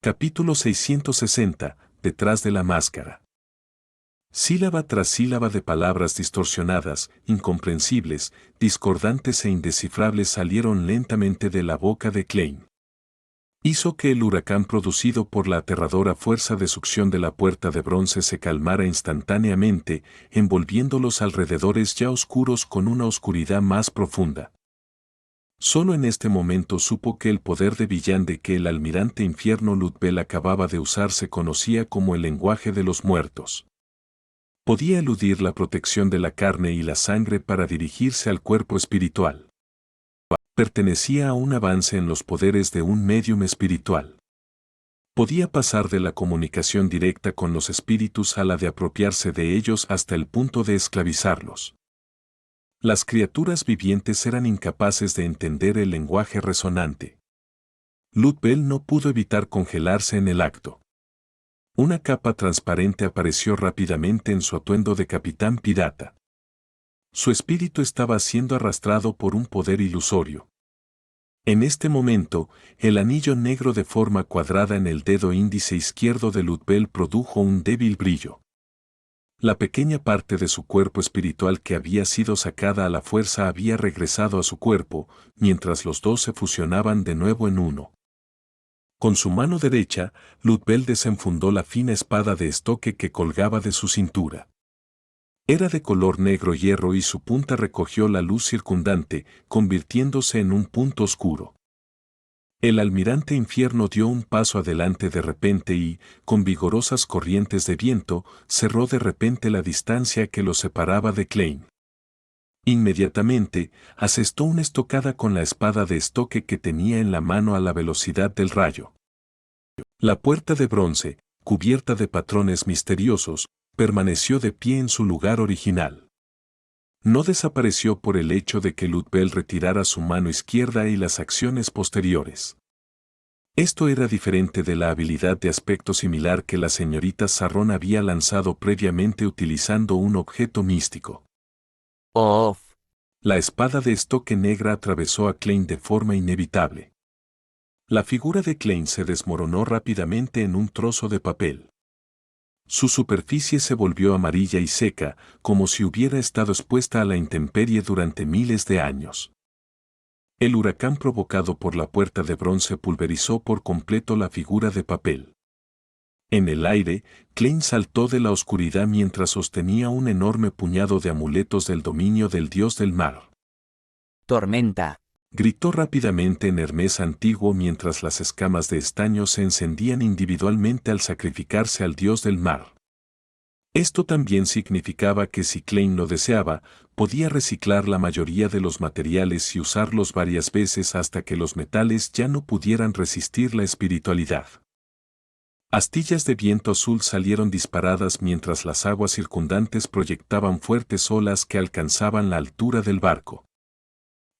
Capítulo 660. Detrás de la máscara. Sílaba tras sílaba de palabras distorsionadas, incomprensibles, discordantes e indescifrables salieron lentamente de la boca de Klein. Hizo que el huracán producido por la aterradora fuerza de succión de la puerta de bronce se calmara instantáneamente, envolviendo los alrededores ya oscuros con una oscuridad más profunda. Solo en este momento supo que el poder de villante que el almirante infierno Lutbel acababa de usar se conocía como el lenguaje de los muertos. Podía eludir la protección de la carne y la sangre para dirigirse al cuerpo espiritual. Pertenecía a un avance en los poderes de un médium espiritual. Podía pasar de la comunicación directa con los espíritus a la de apropiarse de ellos hasta el punto de esclavizarlos. Las criaturas vivientes eran incapaces de entender el lenguaje resonante. Lutbel no pudo evitar congelarse en el acto. Una capa transparente apareció rápidamente en su atuendo de capitán pirata. Su espíritu estaba siendo arrastrado por un poder ilusorio. En este momento, el anillo negro de forma cuadrada en el dedo índice izquierdo de Lutbel produjo un débil brillo. La pequeña parte de su cuerpo espiritual que había sido sacada a la fuerza había regresado a su cuerpo, mientras los dos se fusionaban de nuevo en uno. Con su mano derecha, Lutbel desenfundó la fina espada de estoque que colgaba de su cintura. Era de color negro hierro y su punta recogió la luz circundante, convirtiéndose en un punto oscuro. El almirante infierno dio un paso adelante de repente y, con vigorosas corrientes de viento, cerró de repente la distancia que lo separaba de Klein. Inmediatamente, asestó una estocada con la espada de estoque que tenía en la mano a la velocidad del rayo. La puerta de bronce, cubierta de patrones misteriosos, permaneció de pie en su lugar original. No desapareció por el hecho de que Lutbel retirara su mano izquierda y las acciones posteriores. Esto era diferente de la habilidad de aspecto similar que la señorita Sarrón había lanzado previamente utilizando un objeto místico. Off. La espada de estoque negra atravesó a Klein de forma inevitable. La figura de Klein se desmoronó rápidamente en un trozo de papel. Su superficie se volvió amarilla y seca, como si hubiera estado expuesta a la intemperie durante miles de años. El huracán provocado por la puerta de bronce pulverizó por completo la figura de papel. En el aire, Klein saltó de la oscuridad mientras sostenía un enorme puñado de amuletos del dominio del dios del mar. Tormenta. Gritó rápidamente en Hermes antiguo mientras las escamas de estaño se encendían individualmente al sacrificarse al dios del mar. Esto también significaba que si Klein lo deseaba, podía reciclar la mayoría de los materiales y usarlos varias veces hasta que los metales ya no pudieran resistir la espiritualidad. Astillas de viento azul salieron disparadas mientras las aguas circundantes proyectaban fuertes olas que alcanzaban la altura del barco.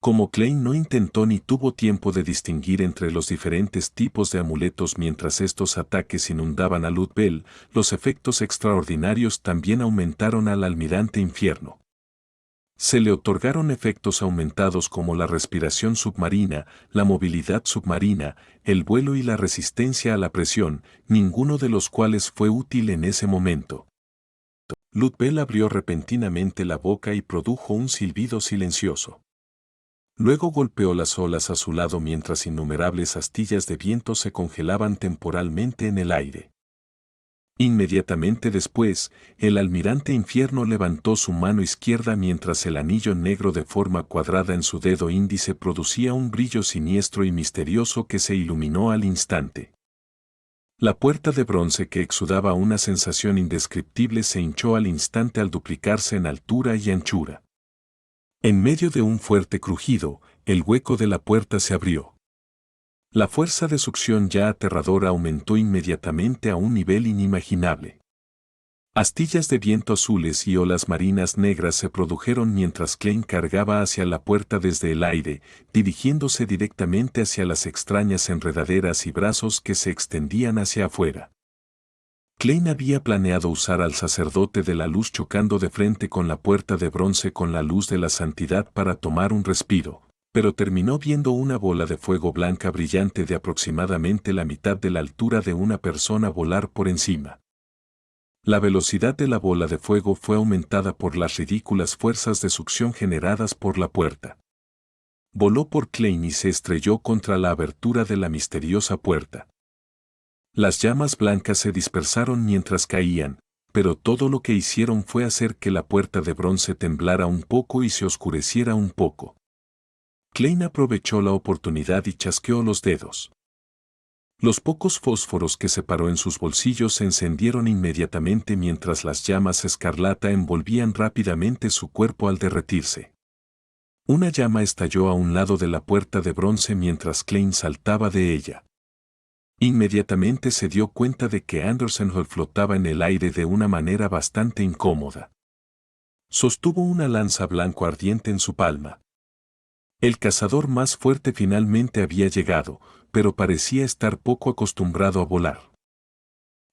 Como Klein no intentó ni tuvo tiempo de distinguir entre los diferentes tipos de amuletos mientras estos ataques inundaban a Lutbel, los efectos extraordinarios también aumentaron al almirante infierno. Se le otorgaron efectos aumentados como la respiración submarina, la movilidad submarina, el vuelo y la resistencia a la presión, ninguno de los cuales fue útil en ese momento. Lutbel abrió repentinamente la boca y produjo un silbido silencioso. Luego golpeó las olas a su lado mientras innumerables astillas de viento se congelaban temporalmente en el aire. Inmediatamente después, el almirante infierno levantó su mano izquierda mientras el anillo negro de forma cuadrada en su dedo índice producía un brillo siniestro y misterioso que se iluminó al instante. La puerta de bronce que exudaba una sensación indescriptible se hinchó al instante al duplicarse en altura y anchura. En medio de un fuerte crujido, el hueco de la puerta se abrió. La fuerza de succión ya aterradora aumentó inmediatamente a un nivel inimaginable. Astillas de viento azules y olas marinas negras se produjeron mientras Klein cargaba hacia la puerta desde el aire, dirigiéndose directamente hacia las extrañas enredaderas y brazos que se extendían hacia afuera. Klein había planeado usar al sacerdote de la luz chocando de frente con la puerta de bronce con la luz de la santidad para tomar un respiro, pero terminó viendo una bola de fuego blanca brillante de aproximadamente la mitad de la altura de una persona volar por encima. La velocidad de la bola de fuego fue aumentada por las ridículas fuerzas de succión generadas por la puerta. Voló por Klein y se estrelló contra la abertura de la misteriosa puerta. Las llamas blancas se dispersaron mientras caían, pero todo lo que hicieron fue hacer que la puerta de bronce temblara un poco y se oscureciera un poco. Klein aprovechó la oportunidad y chasqueó los dedos. Los pocos fósforos que separó en sus bolsillos se encendieron inmediatamente mientras las llamas escarlata envolvían rápidamente su cuerpo al derretirse. Una llama estalló a un lado de la puerta de bronce mientras Klein saltaba de ella. Inmediatamente se dio cuenta de que Anderson Hall flotaba en el aire de una manera bastante incómoda. Sostuvo una lanza blanco ardiente en su palma. El cazador más fuerte finalmente había llegado, pero parecía estar poco acostumbrado a volar.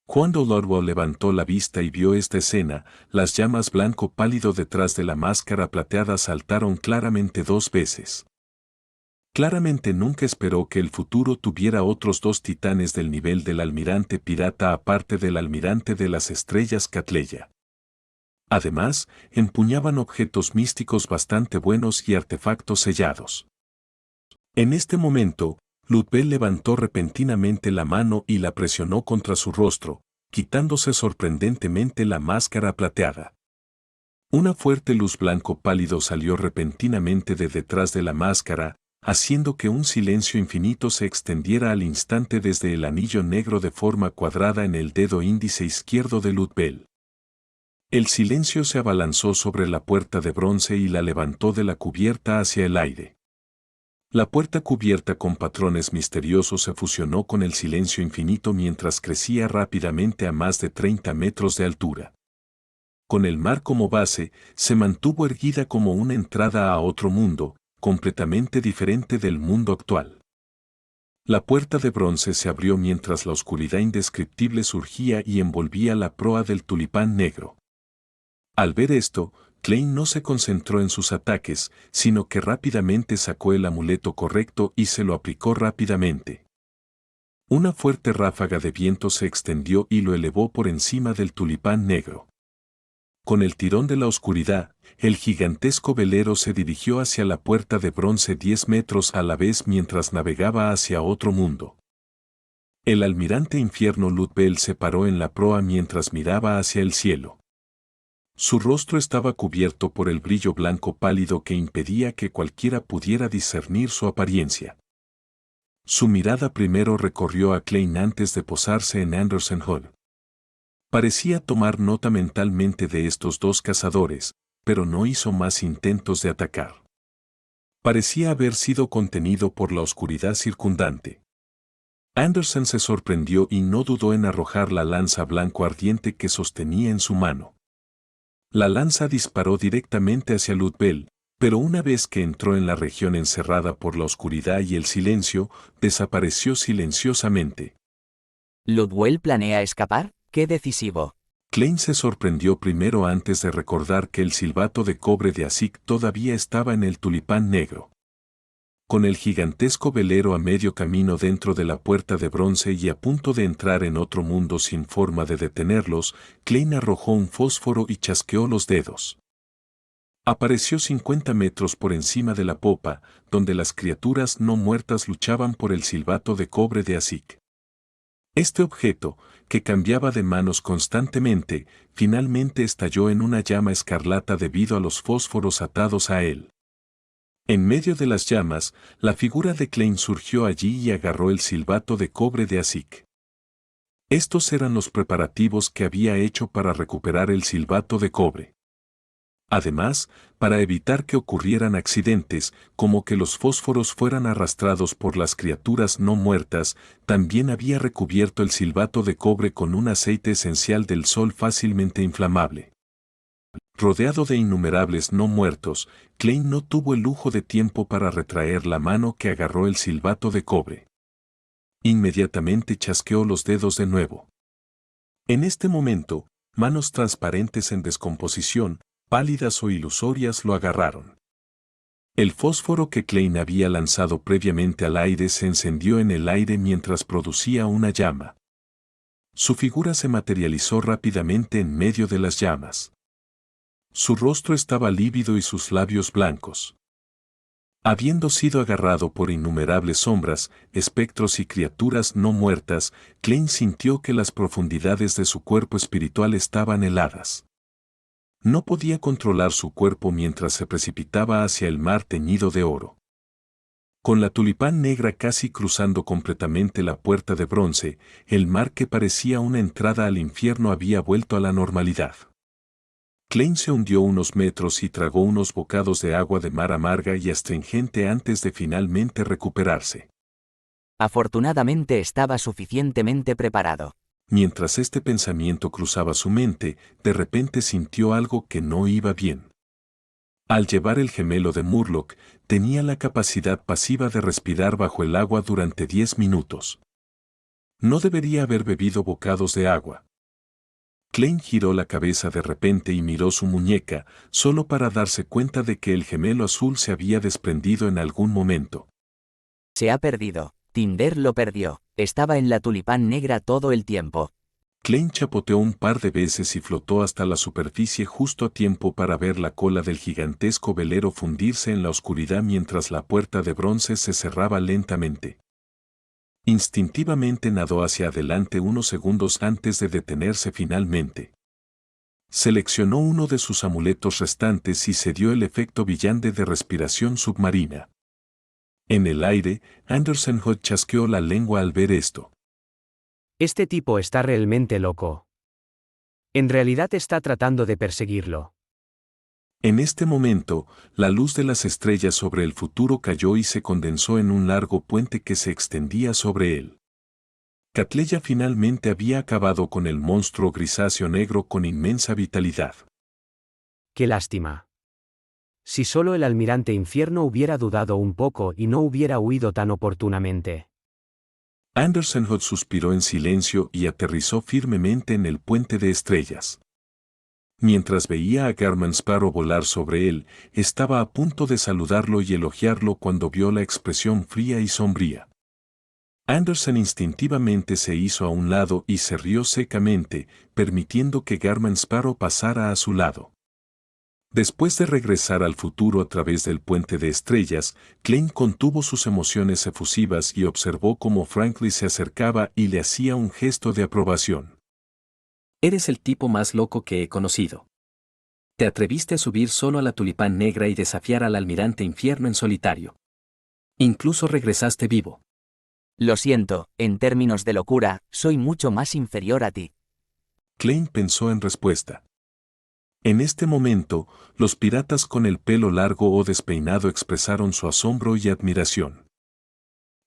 Cuando Lordwell levantó la vista y vio esta escena, las llamas blanco pálido detrás de la máscara plateada saltaron claramente 2 veces. Claramente nunca esperó que el futuro tuviera otros 2 titanes del nivel del almirante pirata aparte del almirante de las estrellas Catleya. Además, empuñaban objetos místicos bastante buenos y artefactos sellados. En este momento, Lutbel levantó repentinamente la mano y la presionó contra su rostro, quitándose sorprendentemente la máscara plateada. Una fuerte luz blanco pálido salió repentinamente de detrás de la máscara, haciendo que un silencio infinito se extendiera al instante desde el anillo negro de forma cuadrada en el dedo índice izquierdo de Lutbel. El silencio se abalanzó sobre la puerta de bronce y la levantó de la cubierta hacia el aire. La puerta cubierta con patrones misteriosos se fusionó con el silencio infinito mientras crecía rápidamente a más de 30 metros de altura. Con el mar como base, se mantuvo erguida como una entrada a otro mundo, completamente diferente del mundo actual. La puerta de bronce se abrió mientras la oscuridad indescriptible surgía y envolvía la proa del tulipán negro. Al ver esto, Klein no se concentró en sus ataques, sino que rápidamente sacó el amuleto correcto y se lo aplicó rápidamente. Una fuerte ráfaga de viento se extendió y lo elevó por encima del tulipán negro. Con el tirón de la oscuridad, el gigantesco velero se dirigió hacia la puerta de bronce 10 metros a la vez mientras navegaba hacia otro mundo. El almirante infierno Lutbel se paró en la proa mientras miraba hacia el cielo. Su rostro estaba cubierto por el brillo blanco pálido que impedía que cualquiera pudiera discernir su apariencia. Su mirada primero recorrió a Klein antes de posarse en Anderson Hall. Parecía tomar nota mentalmente de estos 2 cazadores, pero no hizo más intentos de atacar. Parecía haber sido contenido por la oscuridad circundante. Anderson se sorprendió y no dudó en arrojar la lanza blanco ardiente que sostenía en su mano. La lanza disparó directamente hacia Lutbel, pero una vez que entró en la región encerrada por la oscuridad y el silencio, desapareció silenciosamente. ¿Ludwell planea escapar? ¡Qué decisivo! Klein se sorprendió primero antes de recordar que el silbato de cobre de Asik todavía estaba en el tulipán negro. Con el gigantesco velero a medio camino dentro de la puerta de bronce y a punto de entrar en otro mundo sin forma de detenerlos, Klein arrojó un fósforo y chasqueó los dedos. Apareció 50 metros por encima de la popa, donde las criaturas no muertas luchaban por el silbato de cobre de Asik. Este objeto, que cambiaba de manos constantemente, finalmente estalló en una llama escarlata debido a los fósforos atados a él. En medio de las llamas, la figura de Klein surgió allí y agarró el silbato de cobre de Asik. Estos eran los preparativos que había hecho para recuperar el silbato de cobre. Además, para evitar que ocurrieran accidentes, como que los fósforos fueran arrastrados por las criaturas no muertas, también había recubierto el silbato de cobre con un aceite esencial del sol fácilmente inflamable. Rodeado de innumerables no muertos, Klein no tuvo el lujo de tiempo para retraer la mano que agarró el silbato de cobre. Inmediatamente chasqueó los dedos de nuevo. En este momento, manos transparentes en descomposición, pálidas o ilusorias lo agarraron. El fósforo que Klein había lanzado previamente al aire se encendió en el aire mientras producía una llama. Su figura se materializó rápidamente en medio de las llamas. Su rostro estaba lívido y sus labios blancos. Habiendo sido agarrado por innumerables sombras, espectros y criaturas no muertas, Klein sintió que las profundidades de su cuerpo espiritual estaban heladas. No podía controlar su cuerpo mientras se precipitaba hacia el mar teñido de oro. Con la tulipán negra casi cruzando completamente la puerta de bronce, el mar que parecía una entrada al infierno había vuelto a la normalidad. Klein se hundió unos metros y tragó unos bocados de agua de mar amarga y astringente antes de finalmente recuperarse. Afortunadamente estaba suficientemente preparado. Mientras este pensamiento cruzaba su mente, de repente sintió algo que no iba bien. Al llevar el gemelo de Murloc, tenía la capacidad pasiva de respirar bajo el agua durante 10 minutos. No debería haber bebido bocados de agua. Klein giró la cabeza de repente y miró su muñeca, solo para darse cuenta de que el gemelo azul se había desprendido en algún momento. Se ha perdido. Tinder lo perdió. Estaba en la tulipán negra todo el tiempo. Klein chapoteó un par de veces y flotó hasta la superficie justo a tiempo para ver la cola del gigantesco velero fundirse en la oscuridad mientras la puerta de bronce se cerraba lentamente. Instintivamente nadó hacia adelante unos segundos antes de detenerse finalmente. Seleccionó uno de sus amuletos restantes y se dio el efecto brillante de respiración submarina. En el aire, Anderson Hood chasqueó la lengua al ver esto. Este tipo está realmente loco. En realidad está tratando de perseguirlo. En este momento, la luz de las estrellas sobre el futuro cayó y se condensó en un largo puente que se extendía sobre él. Catleya finalmente había acabado con el monstruo grisáceo negro con inmensa vitalidad. Qué lástima. Si solo el almirante Infierno hubiera dudado un poco y no hubiera huido tan oportunamente. Anderson Hood suspiró en silencio y aterrizó firmemente en el puente de estrellas. Mientras veía a Garman Sparrow volar sobre él, estaba a punto de saludarlo y elogiarlo cuando vio la expresión fría y sombría. Anderson instintivamente se hizo a un lado y se rió secamente, permitiendo que Garman Sparrow pasara a su lado. Después de regresar al futuro a través del puente de estrellas, Klein contuvo sus emociones efusivas y observó cómo Franklin se acercaba y le hacía un gesto de aprobación. Eres el tipo más loco que he conocido. Te atreviste a subir solo a la tulipán negra y desafiar al almirante Infierno en solitario. Incluso regresaste vivo. Lo siento, en términos de locura, soy mucho más inferior a ti. Klein pensó en respuesta. En este momento, los piratas con el pelo largo o despeinado expresaron su asombro y admiración.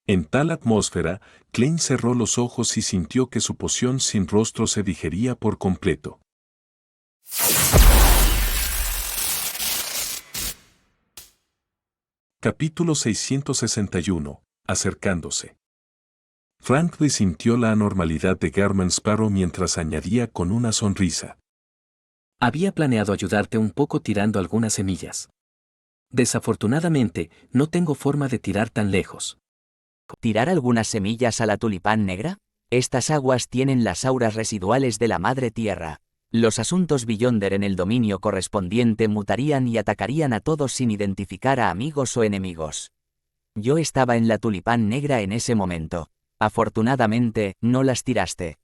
En tal atmósfera, Klein cerró los ojos y sintió que su poción sin rostro se digería por completo. Capítulo 661. Acercándose. Franklin sintió la anormalidad de Garman Sparrow mientras añadía con una sonrisa. Había planeado ayudarte un poco tirando algunas semillas. Desafortunadamente, no tengo forma de tirar tan lejos. ¿Tirar algunas semillas a la tulipán negra? Estas aguas tienen las auras residuales de la madre tierra. Los asuntos Beyonder en el dominio correspondiente mutarían y atacarían a todos sin identificar a amigos o enemigos. Yo estaba en la tulipán negra en ese momento. Afortunadamente, no las tiraste.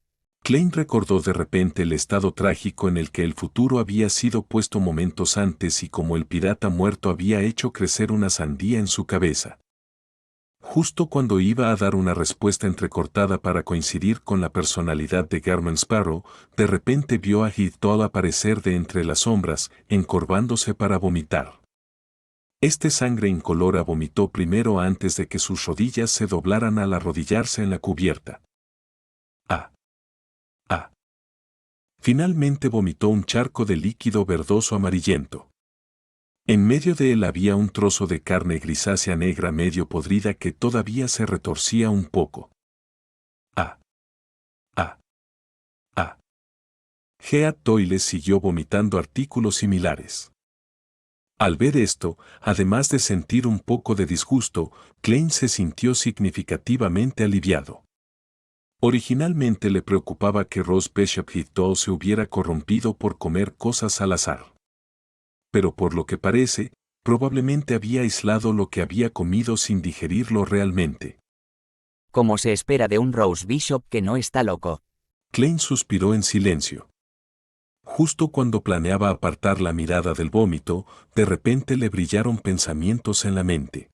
Klein recordó de repente el estado trágico en el que el futuro había sido puesto momentos antes y cómo el pirata muerto había hecho crecer una sandía en su cabeza. Justo cuando iba a dar una respuesta entrecortada para coincidir con la personalidad de Garman Sparrow, de repente vio a Heathtoll aparecer de entre las sombras, encorvándose para vomitar. Este sangre incolora vomitó primero antes de que sus rodillas se doblaran al arrodillarse en la cubierta. Finalmente vomitó un charco de líquido verdoso amarillento. En medio de él había un trozo de carne grisácea negra medio podrida que todavía se retorcía un poco. Heath Doyle siguió vomitando artículos similares. Al ver esto, además de sentir un poco de disgusto, Klein se sintió significativamente aliviado. Originalmente le preocupaba que Ross Bishop Heathdoll se hubiera corrompido por comer cosas al azar. Pero por lo que parece, probablemente había aislado lo que había comido sin digerirlo realmente. Como se espera de un Rose Bishop que no está loco. Klein suspiró en silencio. Justo cuando planeaba apartar la mirada del vómito, de repente le brillaron pensamientos en la mente.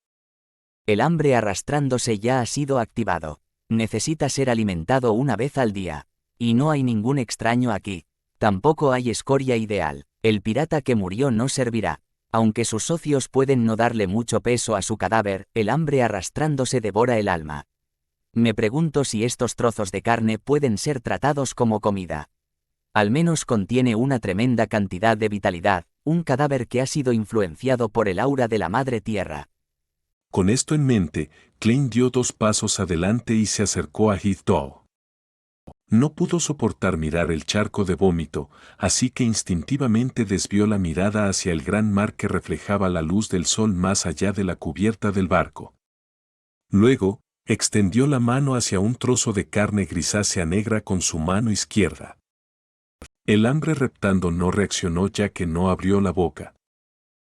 El hambre arrastrándose ya ha sido activado. Necesita ser alimentado una vez al día. Y no hay ningún extraño aquí. Tampoco hay escoria ideal. El pirata que murió no servirá. Aunque sus socios pueden no darle mucho peso a su cadáver, el hambre arrastrándose devora el alma. Me pregunto si estos trozos de carne pueden ser tratados como comida. Al menos contiene una tremenda cantidad de vitalidad, un cadáver que ha sido influenciado por el aura de la madre tierra. Con esto en mente, Klein dio 2 pasos adelante y se acercó a Heathdoll. No pudo soportar mirar el charco de vómito, así que instintivamente desvió la mirada hacia el gran mar que reflejaba la luz del sol más allá de la cubierta del barco. Luego, extendió la mano hacia un trozo de carne grisácea negra con su mano izquierda. El hambre reptando no reaccionó ya que no abrió la boca.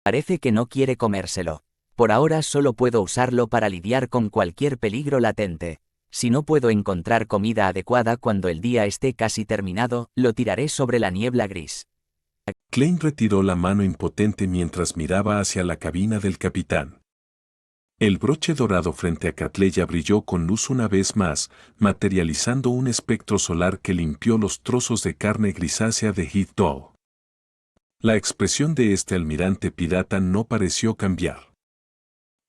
Parece que no quiere comérselo. Por ahora solo puedo usarlo para lidiar con cualquier peligro latente. Si no puedo encontrar comida adecuada cuando el día esté casi terminado, lo tiraré sobre la niebla gris. Klein retiró la mano impotente mientras miraba hacia la cabina del capitán. El broche dorado frente a Catleya brilló con luz una vez más, materializando un espectro solar que limpió los trozos de carne grisácea de Heathdoll. La expresión de este almirante pirata no pareció cambiar.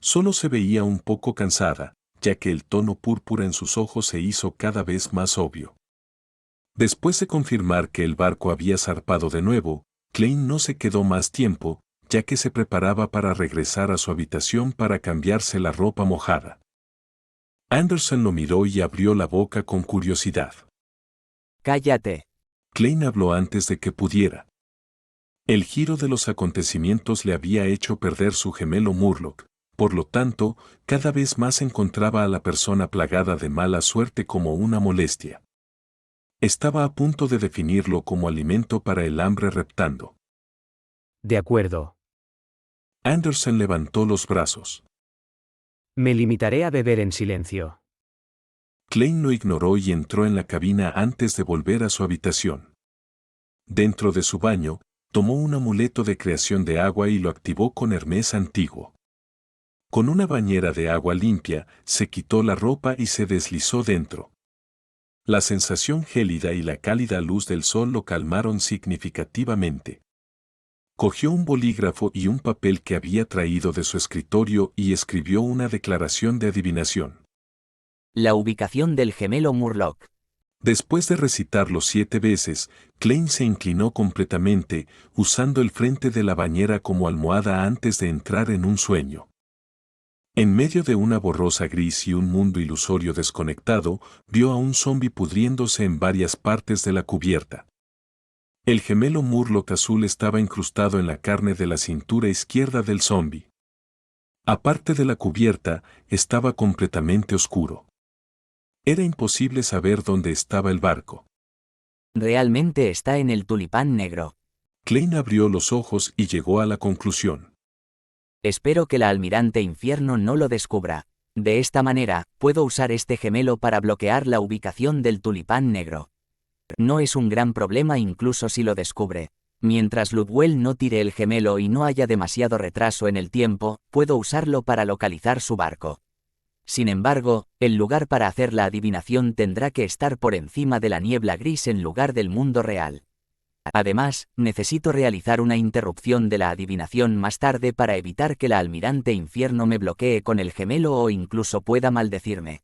Solo se veía un poco cansada, ya que el tono púrpura en sus ojos se hizo cada vez más obvio. Después de confirmar que el barco había zarpado de nuevo, Klein no se quedó más tiempo, ya que se preparaba para regresar a su habitación para cambiarse la ropa mojada. Anderson lo miró y abrió la boca con curiosidad. Cállate. Klein habló antes de que pudiera. El giro de los acontecimientos le había hecho perder su gemelo Murloc, por lo tanto, cada vez más encontraba a la persona plagada de mala suerte como una molestia. Estaba a punto de definirlo como alimento para el hambre reptando. De acuerdo. Anderson levantó los brazos. Me limitaré a beber en silencio. Klein lo ignoró y entró en la cabina antes de volver a su habitación. Dentro de su baño, tomó un amuleto de creación de agua y lo activó con Hermes antiguo. Con una bañera de agua limpia, se quitó la ropa y se deslizó dentro. La sensación gélida y la cálida luz del sol lo calmaron significativamente. Cogió un bolígrafo y un papel que había traído de su escritorio y escribió una declaración de adivinación. La ubicación del gemelo Murloc. Después de recitarlo 7 veces, Klein se inclinó completamente, usando el frente de la bañera como almohada antes de entrar en un sueño. En medio de una borrosa gris y un mundo ilusorio desconectado, vio a un zombi pudriéndose en varias partes de la cubierta. El gemelo Murloc azul estaba incrustado en la carne de la cintura izquierda del zombi. Aparte de la cubierta, estaba completamente oscuro. Era imposible saber dónde estaba el barco. Realmente está en el tulipán negro. Klein abrió los ojos y llegó a la conclusión. Espero que la almirante Infierno no lo descubra. De esta manera, puedo usar este gemelo para bloquear la ubicación del tulipán negro. No es un gran problema incluso si lo descubre. Mientras Ludwell no tire el gemelo y no haya demasiado retraso en el tiempo, puedo usarlo para localizar su barco. Sin embargo, el lugar para hacer la adivinación tendrá que estar por encima de la niebla gris en lugar del mundo real. Además, necesito realizar una interrupción de la adivinación más tarde para evitar que la almirante Infierno me bloquee con el gemelo o incluso pueda maldecirme.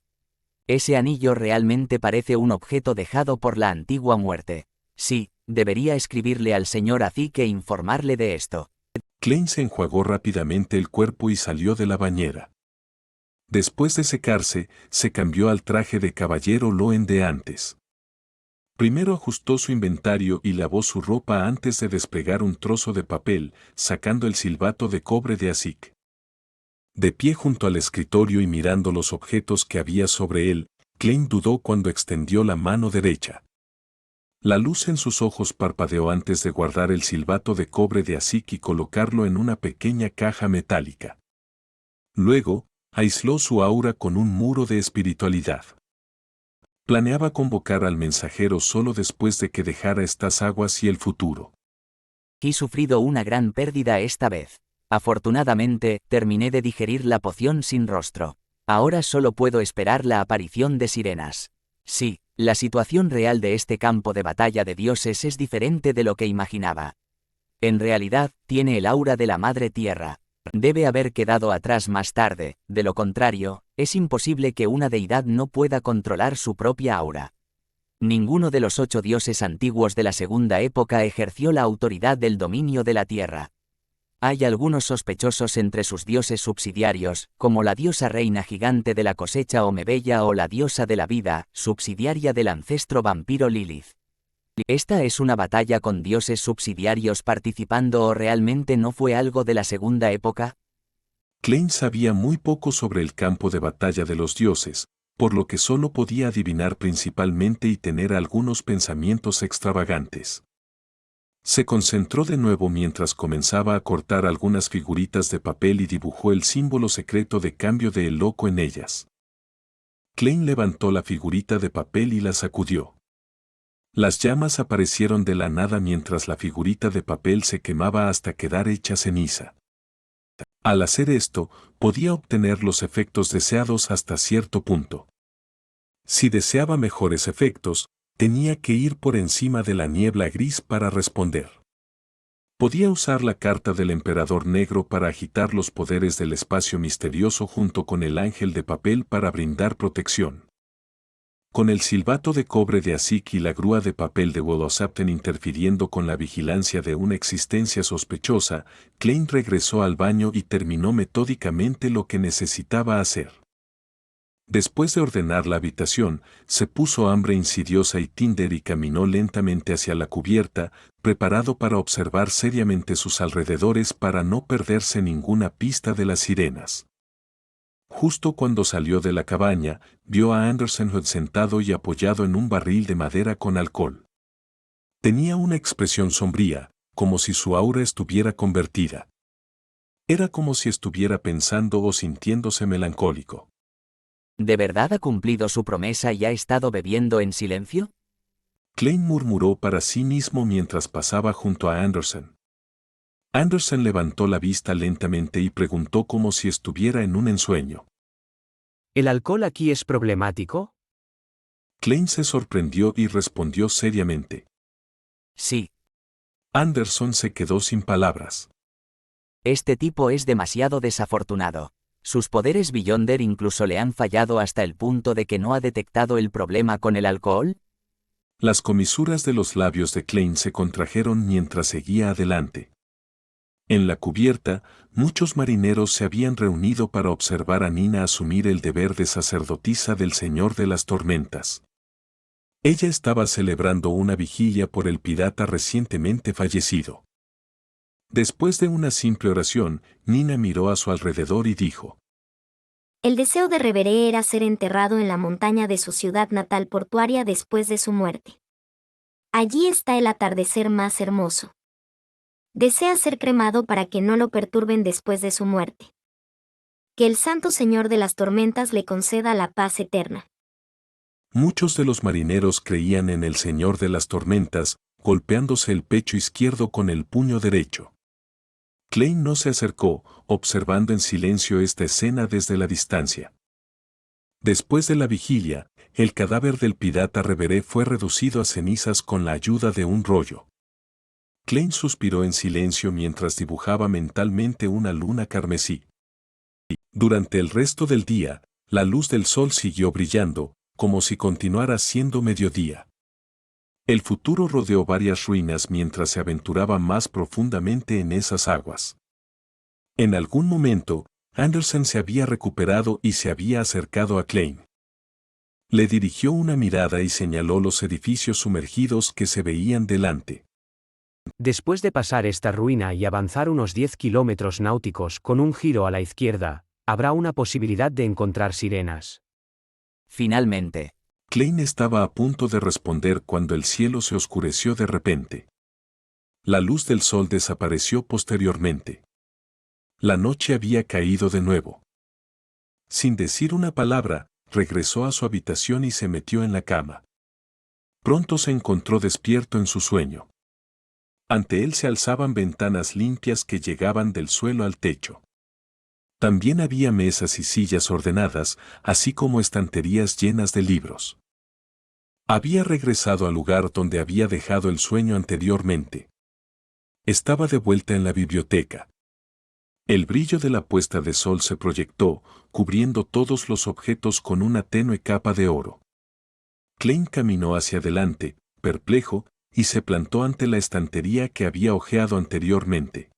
Ese anillo realmente parece un objeto dejado por la antigua muerte. Sí, debería escribirle al señor Azik e informarle de esto. Klein se enjuagó rápidamente el cuerpo y salió de la bañera. Después de secarse, se cambió al traje de caballero Loen de antes. Primero ajustó su inventario y lavó su ropa antes de desplegar un trozo de papel, sacando el silbato de cobre de ASIC. De pie junto al escritorio y mirando los objetos que había sobre él, Klein dudó cuando extendió la mano derecha. La luz en sus ojos parpadeó antes de guardar el silbato de cobre de ASIC y colocarlo en una pequeña caja metálica. Luego, aisló su aura con un muro de espiritualidad. Planeaba convocar al mensajero solo después de que dejara estas aguas y el futuro. He sufrido una gran pérdida esta vez. Afortunadamente, terminé de digerir la poción sin rostro. Ahora solo puedo esperar la aparición de sirenas. Sí, la situación real de este campo de batalla de dioses es diferente de lo que imaginaba. En realidad, tiene el aura de la Madre Tierra. Debe haber quedado atrás más tarde, de lo contrario, es imposible que una deidad no pueda controlar su propia aura. Ninguno de los 8 dioses antiguos de la segunda época ejerció la autoridad del dominio de la Tierra. Hay algunos sospechosos entre sus dioses subsidiarios, como la diosa reina gigante de la cosecha Omebella o la diosa de la vida, subsidiaria del ancestro vampiro Lilith. ¿Esta es una batalla con dioses subsidiarios participando o realmente no fue algo de la segunda época? Klein sabía muy poco sobre el campo de batalla de los dioses, por lo que solo podía adivinar principalmente y tener algunos pensamientos extravagantes. Se concentró de nuevo mientras comenzaba a cortar algunas figuritas de papel y dibujó el símbolo secreto de cambio de El Loco en ellas. Klein levantó la figurita de papel y la sacudió. Las llamas aparecieron de la nada mientras la figurita de papel se quemaba hasta quedar hecha ceniza. Al hacer esto, podía obtener los efectos deseados hasta cierto punto. Si deseaba mejores efectos, tenía que ir por encima de la niebla gris para responder. Podía usar la carta del emperador negro para agitar los poderes del espacio misterioso junto con el ángel de papel para brindar protección. Con el silbato de cobre de ASIC y la grúa de papel de Wolosapten interfiriendo con la vigilancia de una existencia sospechosa, Klein regresó al baño y terminó metódicamente lo que necesitaba hacer. Después de ordenar la habitación, se puso hambre insidiosa y Tinder y caminó lentamente hacia la cubierta, preparado para observar seriamente sus alrededores para no perderse ninguna pista de las sirenas. Justo cuando salió de la cabaña, vio a Anderson Hood sentado y apoyado en un barril de madera con alcohol. Tenía una expresión sombría, como si su aura estuviera convertida. Era como si estuviera pensando o sintiéndose melancólico. ¿De verdad ha cumplido su promesa y ha estado bebiendo en silencio? Klein murmuró para sí mismo mientras pasaba junto a Anderson. Anderson levantó la vista lentamente y preguntó como si estuviera en un ensueño. ¿El alcohol aquí es problemático? Klein se sorprendió y respondió seriamente. Sí. Anderson se quedó sin palabras. Este tipo es demasiado desafortunado. Sus poderes Beyonder incluso le han fallado hasta el punto de que no ha detectado el problema con el alcohol. Las comisuras de los labios de Klein se contrajeron mientras seguía adelante. En la cubierta, muchos marineros se habían reunido para observar a Nina asumir el deber de sacerdotisa del Señor de las Tormentas. Ella estaba celebrando una vigilia por el pirata recientemente fallecido. Después de una simple oración, Nina miró a su alrededor y dijo: El deseo de Reveré era ser enterrado en la montaña de su ciudad natal portuaria después de su muerte. Allí está el atardecer más hermoso. Desea ser cremado para que no lo perturben después de su muerte. Que el Santo Señor de las Tormentas le conceda la paz eterna. Muchos de los marineros creían en el Señor de las Tormentas, golpeándose el pecho izquierdo con el puño derecho. Klein no se acercó, observando en silencio esta escena desde la distancia. Después de la vigilia, el cadáver del pirata Reveré fue reducido a cenizas con la ayuda de un rollo. Klein suspiró en silencio mientras dibujaba mentalmente una luna carmesí. Durante el resto del día, la luz del sol siguió brillando, como si continuara siendo mediodía. El futuro rodeó varias ruinas mientras se aventuraba más profundamente en esas aguas. En algún momento, Anderson se había recuperado y se había acercado a Klein. Le dirigió una mirada y señaló los edificios sumergidos que se veían delante. Después de pasar esta ruina y avanzar unos 10 kilómetros náuticos con un giro a la izquierda, habrá una posibilidad de encontrar sirenas. Finalmente. Klein estaba a punto de responder cuando el cielo se oscureció de repente. La luz del sol desapareció posteriormente. La noche había caído de nuevo. Sin decir una palabra, regresó a su habitación y se metió en la cama. Pronto se encontró despierto en su sueño. Ante él se alzaban ventanas limpias que llegaban del suelo al techo. También había mesas y sillas ordenadas, así como estanterías llenas de libros. Había regresado al lugar donde había dejado el sueño anteriormente. Estaba de vuelta en la biblioteca. El brillo de la puesta de sol se proyectó, cubriendo todos los objetos con una tenue capa de oro. Klein caminó hacia adelante, perplejo, y se plantó ante la estantería que había hojeado anteriormente.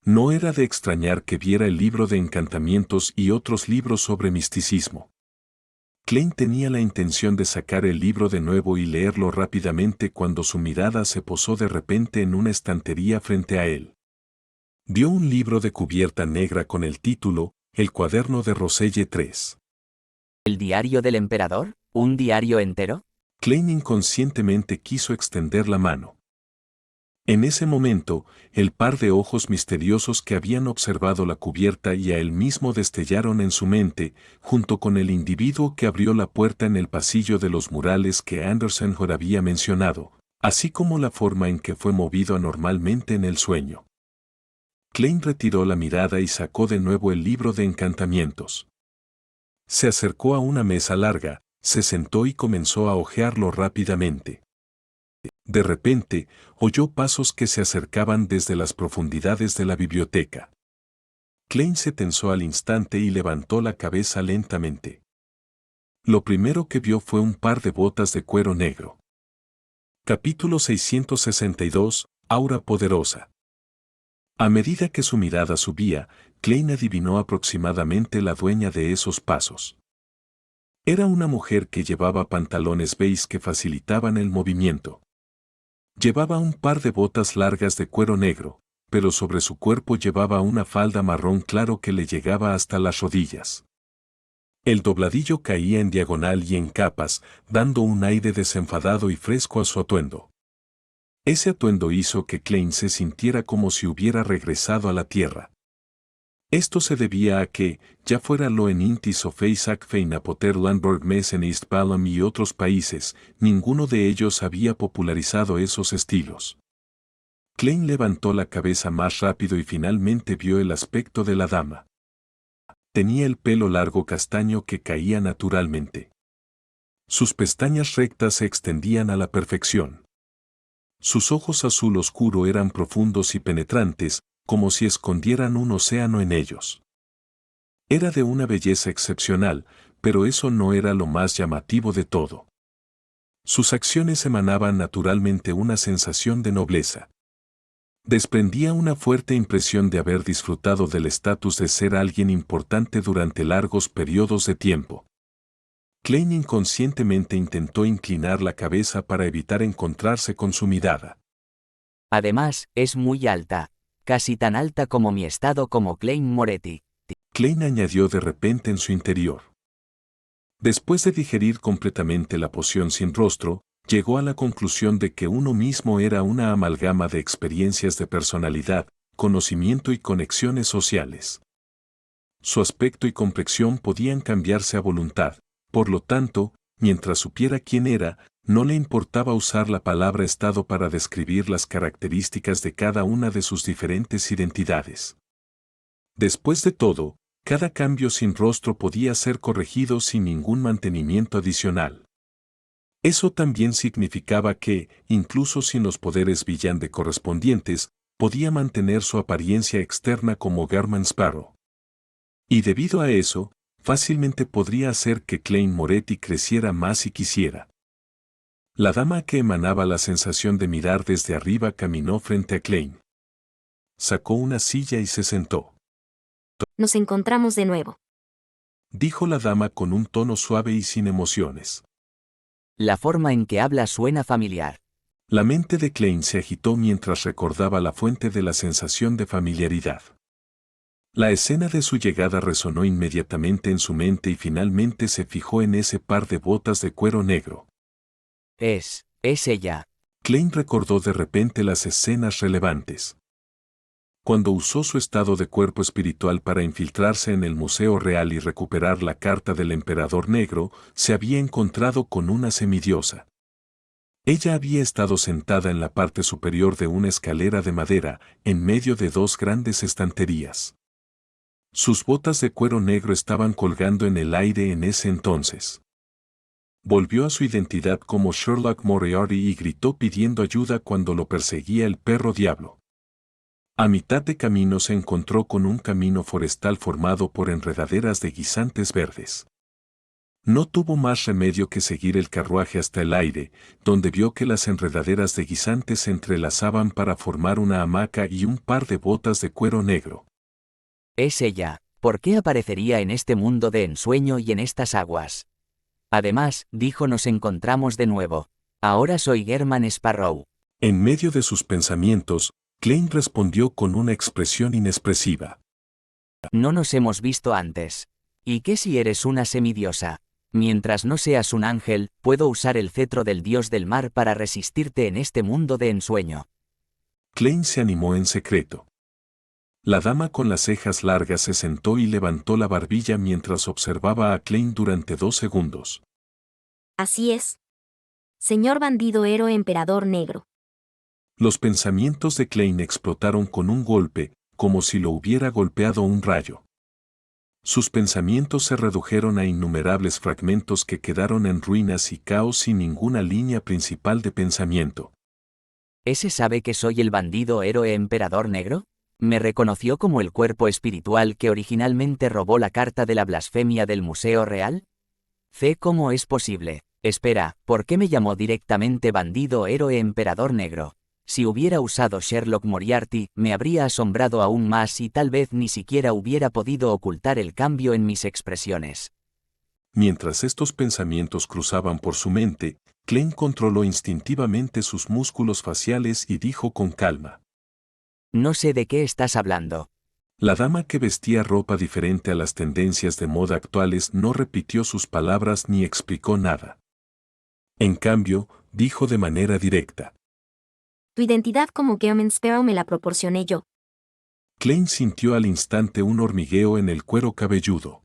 No era de extrañar que viera el libro de encantamientos y otros libros sobre misticismo. Klein tenía la intención de sacar el libro de nuevo y leerlo rápidamente cuando su mirada se posó de repente en una estantería frente a él. Vio un libro de cubierta negra con el título, El cuaderno de Roselle III. ¿El diario del emperador? ¿Un diario entero? Klein inconscientemente quiso extender la mano. En ese momento, el par de ojos misteriosos que habían observado la cubierta y a él mismo destellaron en su mente, junto con el individuo que abrió la puerta en el pasillo de los murales que Andersen había mencionado, así como la forma en que fue movido anormalmente en el sueño. Klein retiró la mirada y sacó de nuevo el libro de encantamientos. Se acercó a una mesa larga, se sentó y comenzó a hojearlo rápidamente. De repente, oyó pasos que se acercaban desde las profundidades de la biblioteca. Klein se tensó al instante y levantó la cabeza lentamente. Lo primero que vio fue un par de botas de cuero negro. Capítulo 662, Aura poderosa. A medida que su mirada subía, Klein adivinó aproximadamente la dueña de esos pasos. Era una mujer que llevaba pantalones beige que facilitaban el movimiento. Llevaba un par de botas largas de cuero negro, pero sobre su cuerpo llevaba una falda marrón claro que le llegaba hasta las rodillas. El dobladillo caía en diagonal y en capas, dando un aire desenfadado y fresco a su atuendo. Ese atuendo hizo que Klein se sintiera como si hubiera regresado a la tierra. Esto se debía a que, ya fuera lo en Intis o Feisak Feinapoter Landberg Mesen East Palam y otros países, ninguno de ellos había popularizado esos estilos. Klein levantó la cabeza más rápido y finalmente vio el aspecto de la dama. Tenía el pelo largo castaño que caía naturalmente. Sus pestañas rectas se extendían a la perfección. Sus ojos azul oscuro eran profundos y penetrantes, como si escondieran un océano en ellos. Era de una belleza excepcional, pero eso no era lo más llamativo de todo. Sus acciones emanaban naturalmente una sensación de nobleza. Desprendía una fuerte impresión de haber disfrutado del estatus de ser alguien importante durante largos periodos de tiempo. Klein inconscientemente intentó inclinar la cabeza para evitar encontrarse con su mirada. Además, es muy alta. Casi tan alta como mi estado como Klein Moretti. Klein añadió de repente en su interior. Después de digerir completamente la poción sin rostro, llegó a la conclusión de que uno mismo era una amalgama de experiencias de personalidad, conocimiento y conexiones sociales. Su aspecto y complexión podían cambiarse a voluntad, por lo tanto, mientras supiera quién era, no le importaba usar la palabra estado para describir las características de cada una de sus diferentes identidades. Después de todo, cada cambio sin rostro podía ser corregido sin ningún mantenimiento adicional. Eso también significaba que, incluso sin los poderes Villande correspondientes, podía mantener su apariencia externa como Garman Sparrow. Y debido a eso, fácilmente podría hacer que Klein Moretti creciera más si quisiera. La dama que emanaba la sensación de mirar desde arriba caminó frente a Klein. Sacó una silla y se sentó. Nos encontramos de nuevo. dijo la dama con un tono suave y sin emociones. La forma en que habla suena familiar. La mente de Klein se agitó mientras recordaba la fuente de la sensación de familiaridad. La escena de su llegada resonó inmediatamente en su mente y finalmente se fijó en ese par de botas de cuero negro. Es ella. Klein recordó de repente las escenas relevantes. Cuando usó su estado de cuerpo espiritual para infiltrarse en el Museo Real y recuperar la carta del Emperador Negro, se había encontrado con una semidiosa. Ella había estado sentada en la parte superior de una escalera de madera, en medio de dos grandes estanterías. Sus botas de cuero negro estaban colgando en el aire en ese entonces. Volvió a su identidad como Sherlock Moriarty y gritó pidiendo ayuda cuando lo perseguía el perro diablo. A mitad de camino se encontró con un camino forestal formado por enredaderas de guisantes verdes. No tuvo más remedio que seguir el carruaje hasta el aire, donde vio que las enredaderas de guisantes se entrelazaban para formar una hamaca y un par de botas de cuero negro. Es ella. ¿Por qué aparecería en este mundo de ensueño y en estas aguas? Además, dijo, nos encontramos de nuevo. Ahora soy German Sparrow. En medio de sus pensamientos, Klein respondió con una expresión inexpresiva. No nos hemos visto antes. ¿Y qué si eres una semidiosa? Mientras no seas un ángel, puedo usar el cetro del dios del mar para resistirte en este mundo de ensueño. Klein se animó en secreto. La dama con las cejas largas se sentó y levantó la barbilla mientras observaba a Klein durante 2 segundos. Así es. Señor bandido héroe emperador negro. Los pensamientos de Klein explotaron con un golpe, como si lo hubiera golpeado un rayo. Sus pensamientos se redujeron a innumerables fragmentos que quedaron en ruinas y caos sin ninguna línea principal de pensamiento. ¿Ese sabe que soy el bandido héroe emperador negro? ¿Me reconoció como el cuerpo espiritual que originalmente robó la carta de la blasfemia del Museo Real? ¿Cómo es posible? Espera, ¿por qué me llamó directamente bandido héroe emperador negro? Si hubiera usado Sherlock Moriarty, me habría asombrado aún más y tal vez ni siquiera hubiera podido ocultar el cambio en mis expresiones. Mientras estos pensamientos cruzaban por su mente, Klein controló instintivamente sus músculos faciales y dijo con calma. No sé de qué estás hablando. La dama que vestía ropa diferente a las tendencias de moda actuales no repitió sus palabras ni explicó nada. En cambio, dijo de manera directa. Tu identidad como German Sparrow me la proporcioné yo. Klein sintió al instante un hormigueo en el cuero cabelludo.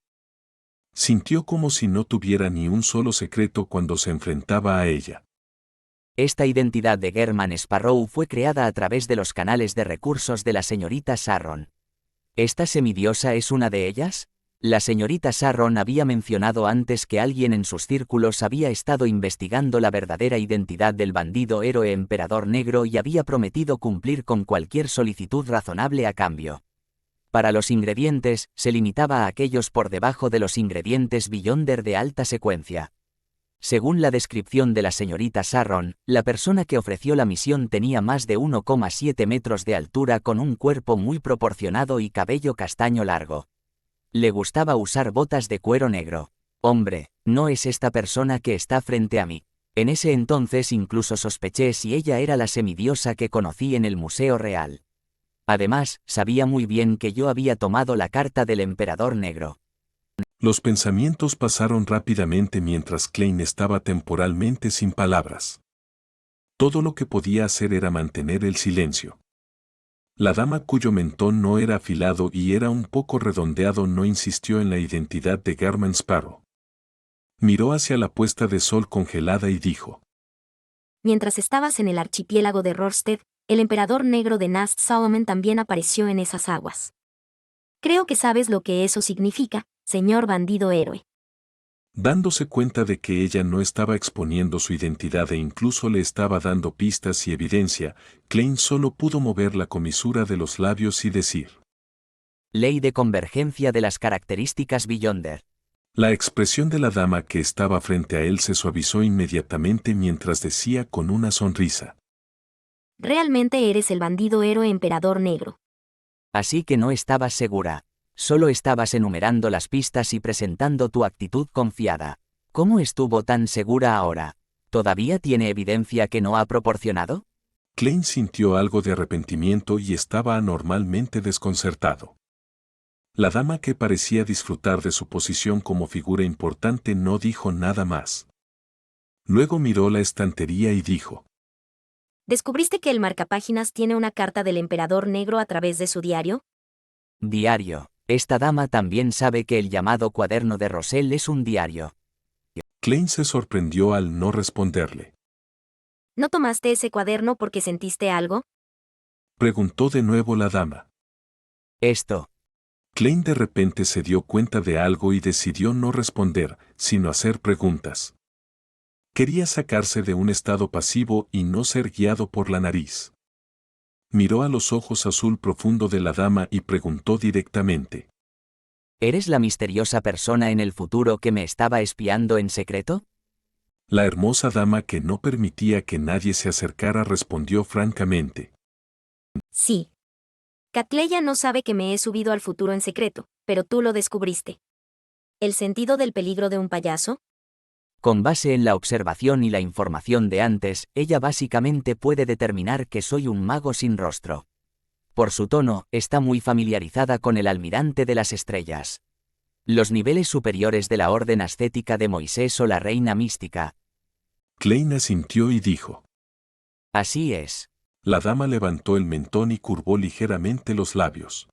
Sintió como si no tuviera ni un solo secreto cuando se enfrentaba a ella. Esta identidad de German Sparrow fue creada a través de los canales de recursos de la señorita Sarron. ¿Esta semidiosa es una de ellas? La señorita Sarron había mencionado antes que alguien en sus círculos había estado investigando la verdadera identidad del bandido héroe emperador negro y había prometido cumplir con cualquier solicitud razonable a cambio. Para los ingredientes, se limitaba a aquellos por debajo de los ingredientes Beyonder de alta secuencia. Según la descripción de la señorita Sarron, la persona que ofreció la misión tenía más de 1,7 metros de altura con un cuerpo muy proporcionado y cabello castaño largo. Le gustaba usar botas de cuero negro. Hombre, no es esta persona que está frente a mí. En ese entonces incluso sospeché si ella era la semidiosa que conocí en el Museo Real. Además, sabía muy bien que yo había tomado la carta del Emperador Negro. Los pensamientos pasaron rápidamente mientras Klein estaba temporalmente sin palabras. Todo lo que podía hacer era mantener el silencio. La dama cuyo mentón no era afilado y era un poco redondeado no insistió en la identidad de German Sparrow. Miró hacia la puesta de sol congelada y dijo. Mientras estabas en el archipiélago de Rorstead, el emperador negro de Nast Solomon también apareció en esas aguas. Creo que sabes lo que eso significa, señor bandido héroe. Dándose cuenta de que ella no estaba exponiendo su identidad e incluso le estaba dando pistas y evidencia, Klein solo pudo mover la comisura de los labios y decir. Ley de convergencia de las características Beyonder. La expresión de la dama que estaba frente a él se suavizó inmediatamente mientras decía con una sonrisa. Realmente eres el bandido héroe emperador negro. Así que no estabas segura. Solo estabas enumerando las pistas y presentando tu actitud confiada. ¿Cómo estuvo tan segura ahora? ¿Todavía tiene evidencia que no ha proporcionado? Klein sintió algo de arrepentimiento y estaba anormalmente desconcertado. La dama, que parecía disfrutar de su posición como figura importante, no dijo nada más. Luego miró la estantería y dijo: ¿Descubriste que el marcapáginas tiene una carta del emperador negro a través de su diario? Diario. Esta dama también sabe que el llamado cuaderno de Rosell es un diario. Klein se sorprendió al no responderle. ¿No tomaste ese cuaderno porque sentiste algo? Preguntó de nuevo la dama. Esto. Klein de repente se dio cuenta de algo y decidió no responder, sino hacer preguntas. Quería sacarse de un estado pasivo y no ser guiado por la nariz. Miró a los ojos azul profundo de la dama y preguntó directamente: ¿Eres la misteriosa persona en el futuro que me estaba espiando en secreto? La hermosa dama, que no permitía que nadie se acercara, respondió francamente: Sí. Catleya no sabe que me he subido al futuro en secreto, pero tú lo descubriste. ¿El sentido del peligro de un payaso? Con base en la observación y la información de antes, ella básicamente puede determinar que soy un mago sin rostro. Por su tono, está muy familiarizada con el almirante de las estrellas. Los niveles superiores de la orden ascética de Moisés o la reina mística. Klein asintió y dijo: Así es. La dama levantó el mentón y curvó ligeramente los labios.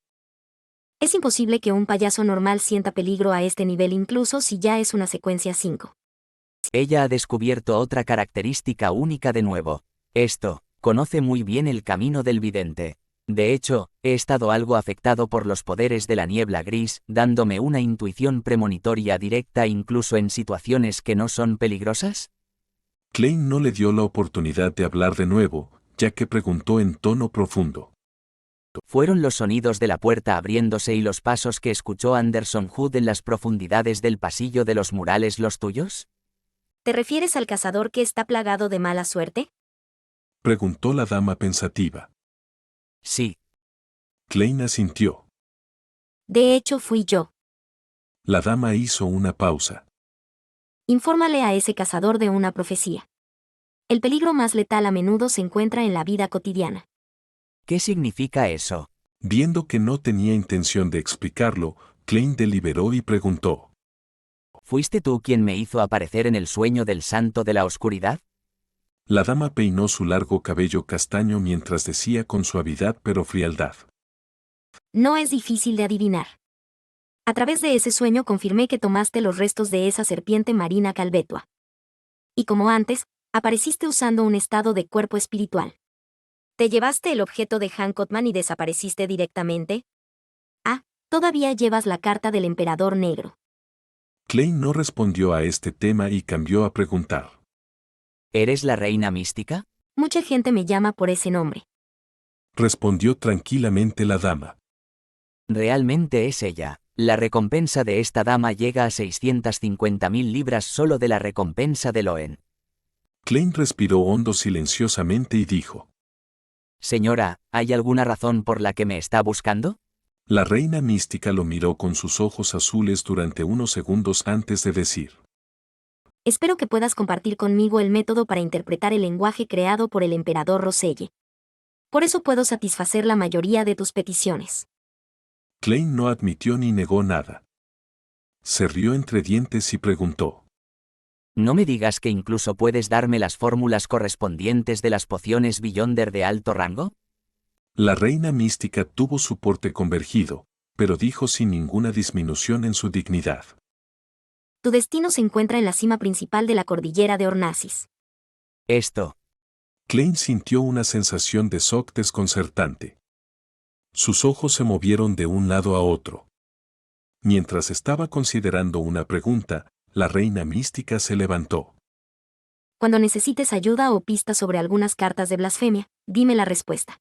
Es imposible que un payaso normal sienta peligro a este nivel incluso si ya es una secuencia 5. Ella ha descubierto otra característica única de nuevo. Esto, conoce muy bien el camino del vidente. De hecho, he estado algo afectado por los poderes de la niebla gris, dándome una intuición premonitoria directa incluso en situaciones que no son peligrosas. Klein no le dio la oportunidad de hablar de nuevo, ya que preguntó en tono profundo: ¿Fueron los sonidos de la puerta abriéndose y los pasos que escuchó Anderson Hood en las profundidades del pasillo de los murales los tuyos? ¿Te refieres al cazador que está plagado de mala suerte? Preguntó la dama pensativa. Sí. Klein asintió. De hecho, fui yo. La dama hizo una pausa. Infórmale a ese cazador de una profecía. El peligro más letal a menudo se encuentra en la vida cotidiana. ¿Qué significa eso? Viendo que no tenía intención de explicarlo, Klein deliberó y preguntó: ¿Fuiste tú quien me hizo aparecer en el sueño del santo de la oscuridad? La dama peinó su largo cabello castaño mientras decía con suavidad pero frialdad: No es difícil de adivinar. A través de ese sueño confirmé que tomaste los restos de esa serpiente marina Calvetua. Y como antes, apareciste usando un estado de cuerpo espiritual. ¿Te llevaste el objeto de Han Cotman y desapareciste directamente? Ah, todavía llevas la carta del emperador negro. Klein no respondió a este tema y cambió a preguntar: ¿Eres la reina mística? Mucha gente me llama por ese nombre. Respondió tranquilamente la dama. Realmente es ella. La recompensa de esta dama llega a 650.000 libras solo de la recompensa de Loen. Klein respiró hondo silenciosamente y dijo: Señora, ¿hay alguna razón por la que me está buscando? La reina mística lo miró con sus ojos azules durante unos segundos antes de decir: Espero que puedas compartir conmigo el método para interpretar el lenguaje creado por el emperador Roselle. Por eso puedo satisfacer la mayoría de tus peticiones. Klein no admitió ni negó nada. Se rió entre dientes y preguntó: No me digas que incluso puedes darme las fórmulas correspondientes de las pociones Beyonder de alto rango. La reina mística tuvo su porte convergido, pero dijo sin ninguna disminución en su dignidad: Tu destino se encuentra en la cima principal de la cordillera de Ornasis. Esto. Klein sintió una sensación de shock desconcertante. Sus ojos se movieron de un lado a otro. Mientras estaba considerando una pregunta, la reina mística se levantó. Cuando necesites ayuda o pistas sobre algunas cartas de blasfemia, dime la respuesta.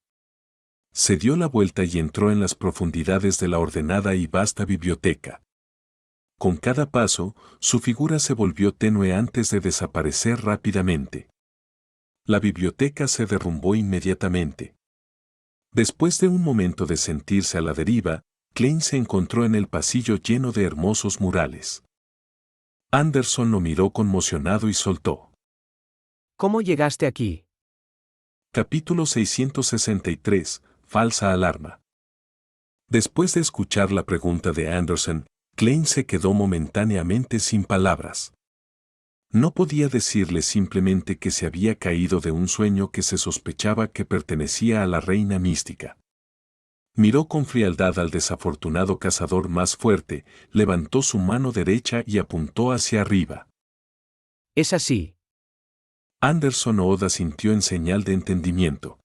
Se dio la vuelta y entró en las profundidades de la ordenada y vasta biblioteca. Con cada paso, su figura se volvió tenue antes de desaparecer rápidamente. La biblioteca se derrumbó inmediatamente. Después de un momento de sentirse a la deriva, Klein se encontró en el pasillo lleno de hermosos murales. Anderson lo miró conmocionado y soltó. ¿Cómo llegaste aquí? Capítulo 663. Falsa alarma. Después de escuchar la pregunta de Anderson, Klein se quedó momentáneamente sin palabras. No podía decirle simplemente que se había caído de un sueño que se sospechaba que pertenecía a la reina mística. Miró con frialdad al desafortunado cazador más fuerte, levantó su mano derecha y apuntó hacia arriba. Es así. Anderson Oda sintió en señal de entendimiento.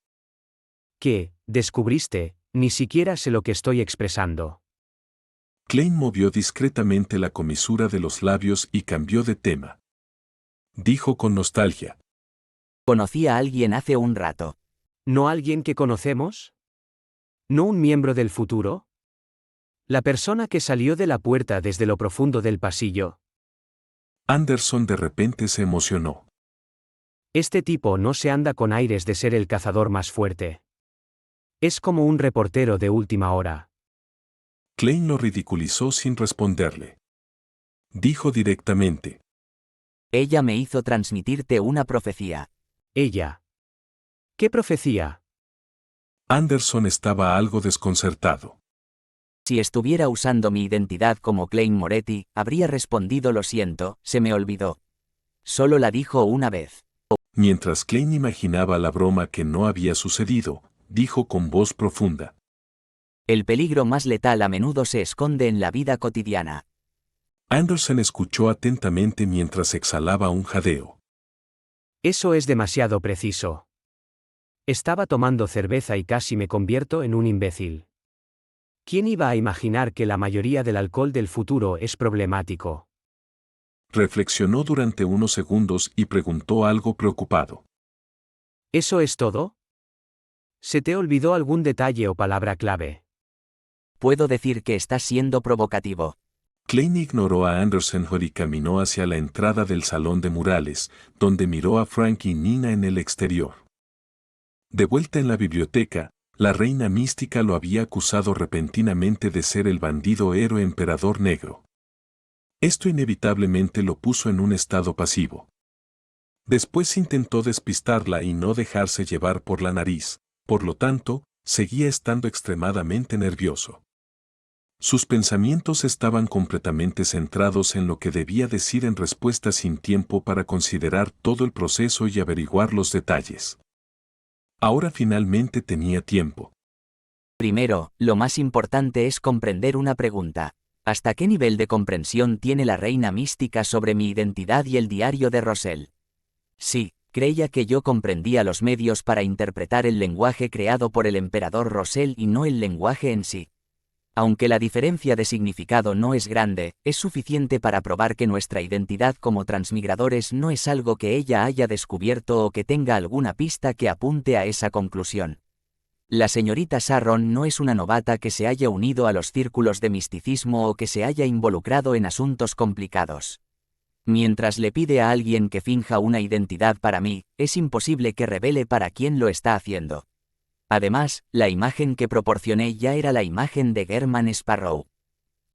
¿Qué descubriste? Ni siquiera sé lo que estoy expresando. Klein movió discretamente la comisura de los labios y cambió de tema. Dijo con nostalgia. Conocí a alguien hace un rato. ¿No alguien que conocemos? ¿No un miembro del futuro? La persona que salió de la puerta desde lo profundo del pasillo. Anderson de repente se emocionó. Este tipo no se anda con aires de ser el cazador más fuerte. Es como un reportero de última hora. Klein lo ridiculizó sin responderle. Dijo directamente. Ella me hizo transmitirte una profecía. Ella. ¿Qué profecía? Anderson estaba algo desconcertado. Si estuviera usando mi identidad como Klein Moretti, habría respondido lo siento, se me olvidó. Solo la dijo una vez. Mientras Klein imaginaba la broma que no había sucedido, dijo con voz profunda. El peligro más letal a menudo se esconde en la vida cotidiana. Anderson escuchó atentamente mientras exhalaba un jadeo. Eso es demasiado preciso. Estaba tomando cerveza y casi me convierto en un imbécil. ¿Quién iba a imaginar que la mayoría del alcohol del futuro es problemático? Reflexionó durante unos segundos y preguntó algo preocupado. ¿Eso es todo? ¿Se te olvidó algún detalle o palabra clave? Puedo decir que estás siendo provocativo. Klein ignoró a Anderson y caminó hacia la entrada del salón de murales, donde miró a Frank y Nina en el exterior. De vuelta en la biblioteca, la reina mística lo había acusado repentinamente de ser el bandido héroe emperador negro. Esto inevitablemente lo puso en un estado pasivo. Después intentó despistarla y no dejarse llevar por la nariz, por lo tanto, seguía estando extremadamente nervioso. Sus pensamientos estaban completamente centrados en lo que debía decir en respuesta sin tiempo para considerar todo el proceso y averiguar los detalles. Ahora finalmente tenía tiempo. Primero, lo más importante es comprender una pregunta. ¿Hasta qué nivel de comprensión tiene la reina mística sobre mi identidad y el diario de Rosell? Sí, creía que yo comprendía los medios para interpretar el lenguaje creado por el emperador Rosell y no el lenguaje en sí. Aunque la diferencia de significado no es grande, es suficiente para probar que nuestra identidad como transmigradores no es algo que ella haya descubierto o que tenga alguna pista que apunte a esa conclusión. La señorita Sarron no es una novata que se haya unido a los círculos de misticismo o que se haya involucrado en asuntos complicados. Mientras le pide a alguien que finja una identidad para mí, es imposible que revele para quién lo está haciendo. Además, la imagen que proporcioné ya era la imagen de German Sparrow.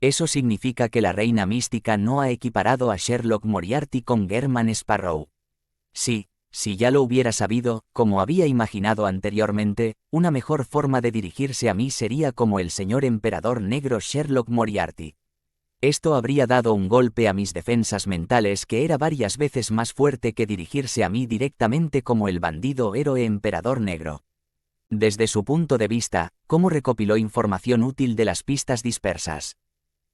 Eso significa que la reina mística no ha equiparado a Sherlock Moriarty con German Sparrow. Sí, si ya lo hubiera sabido, como había imaginado anteriormente, una mejor forma de dirigirse a mí sería como el señor emperador negro Sherlock Moriarty. Esto habría dado un golpe a mis defensas mentales que era varias veces más fuerte que dirigirse a mí directamente como el bandido héroe emperador negro. Desde su punto de vista, ¿cómo recopiló información útil de las pistas dispersas?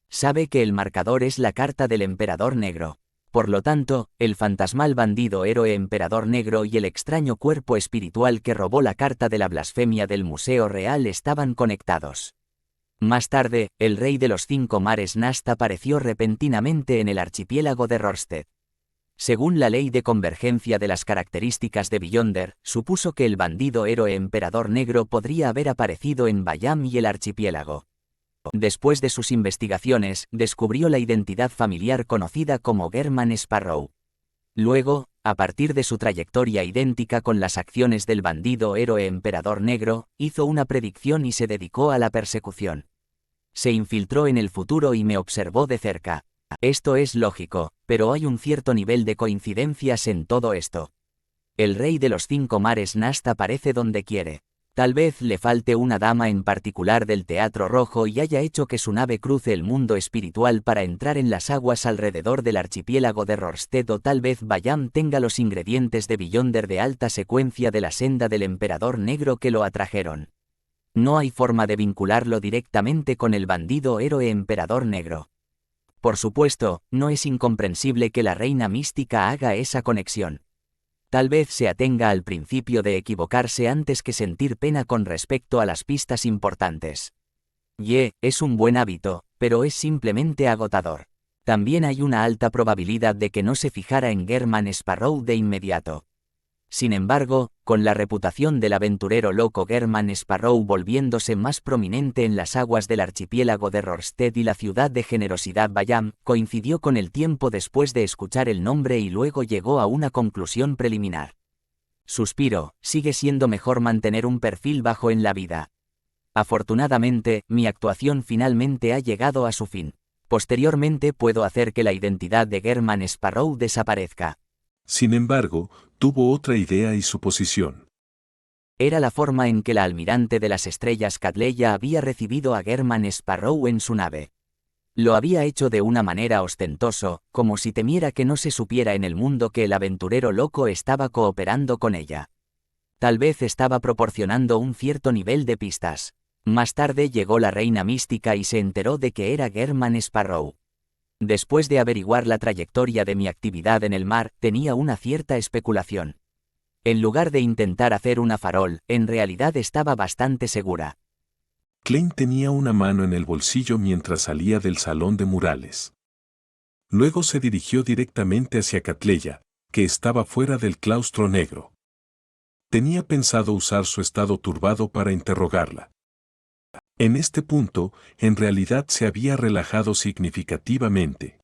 Sabe que el marcador es la carta del emperador negro. Por lo tanto, el fantasmal bandido héroe emperador negro y el extraño cuerpo espiritual que robó la carta de la blasfemia del Museo Real estaban conectados. Más tarde, el rey de los 5 mares Nast apareció repentinamente en el archipiélago de Rorstead. Según la ley de convergencia de las características de Beyonder, supuso que el bandido héroe emperador negro podría haber aparecido en Bayam y el archipiélago. Después de sus investigaciones, descubrió la identidad familiar conocida como German Sparrow. Luego, a partir de su trayectoria idéntica con las acciones del bandido héroe emperador negro, hizo una predicción y se dedicó a la persecución. Se infiltró en el futuro y me observó de cerca. Esto es lógico, pero hay un cierto nivel de coincidencias en todo esto. El rey de los 5 mares Nast aparece donde quiere. Tal vez le falte una dama en particular del Teatro Rojo y haya hecho que su nave cruce el mundo espiritual para entrar en las aguas alrededor del archipiélago de Rorstead, o tal vez Bayam tenga los ingredientes de Beyonder de alta secuencia de la senda del emperador negro que lo atrajeron. No hay forma de vincularlo directamente con el bandido héroe emperador negro. Por supuesto, no es incomprensible que la reina mística haga esa conexión. Tal vez se atenga al principio de equivocarse antes que sentir pena con respecto a las pistas importantes. Es un buen hábito, pero es simplemente agotador. También hay una alta probabilidad de que no se fijara en German Sparrow de inmediato. Sin embargo, con la reputación del aventurero loco German Sparrow volviéndose más prominente en las aguas del archipiélago de Rorstead y la ciudad de generosidad Bayam, coincidió con el tiempo después de escuchar el nombre y luego llegó a una conclusión preliminar. Suspiro, sigue siendo mejor mantener un perfil bajo en la vida. Afortunadamente, mi actuación finalmente ha llegado a su fin. Posteriormente puedo hacer que la identidad de German Sparrow desaparezca. Sin embargo, tuvo otra idea y suposición. Era la forma en que la almirante de las estrellas Catleya había recibido a German Sparrow en su nave. Lo había hecho de una manera ostentoso, como si temiera que no se supiera en el mundo que el aventurero loco estaba cooperando con ella. Tal vez estaba proporcionando un cierto nivel de pistas. Más tarde llegó la reina mística y se enteró de que era German Sparrow. Después de averiguar la trayectoria de mi actividad en el mar, tenía una cierta especulación. En lugar de intentar hacer una farol, en realidad estaba bastante segura. Klein tenía una mano en el bolsillo mientras salía del salón de murales. Luego se dirigió directamente hacia Catleya, que estaba fuera del claustro negro. Tenía pensado usar su estado turbado para interrogarla. En este punto, en realidad se había relajado significativamente.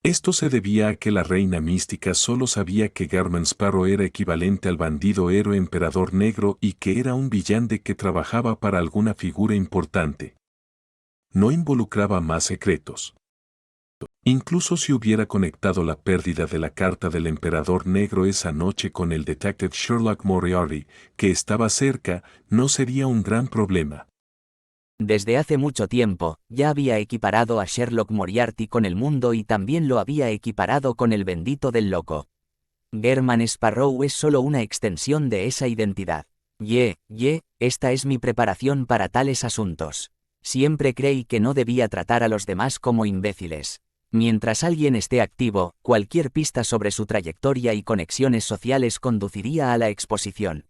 Esto se debía a que la reina mística solo sabía que German Sparrow era equivalente al bandido héroe emperador negro y que era un villano que trabajaba para alguna figura importante. No involucraba más secretos. Incluso si hubiera conectado la pérdida de la carta del emperador negro esa noche con el detective Sherlock Moriarty, que estaba cerca, no sería un gran problema. Desde hace mucho tiempo, ya había equiparado a Sherlock Moriarty con el mundo y también lo había equiparado con el bendito del loco. German Sparrow es solo una extensión de esa identidad. Esta es mi preparación para tales asuntos. Siempre creí que no debía tratar a los demás como imbéciles. Mientras alguien esté activo, cualquier pista sobre su trayectoria y conexiones sociales conduciría a la exposición.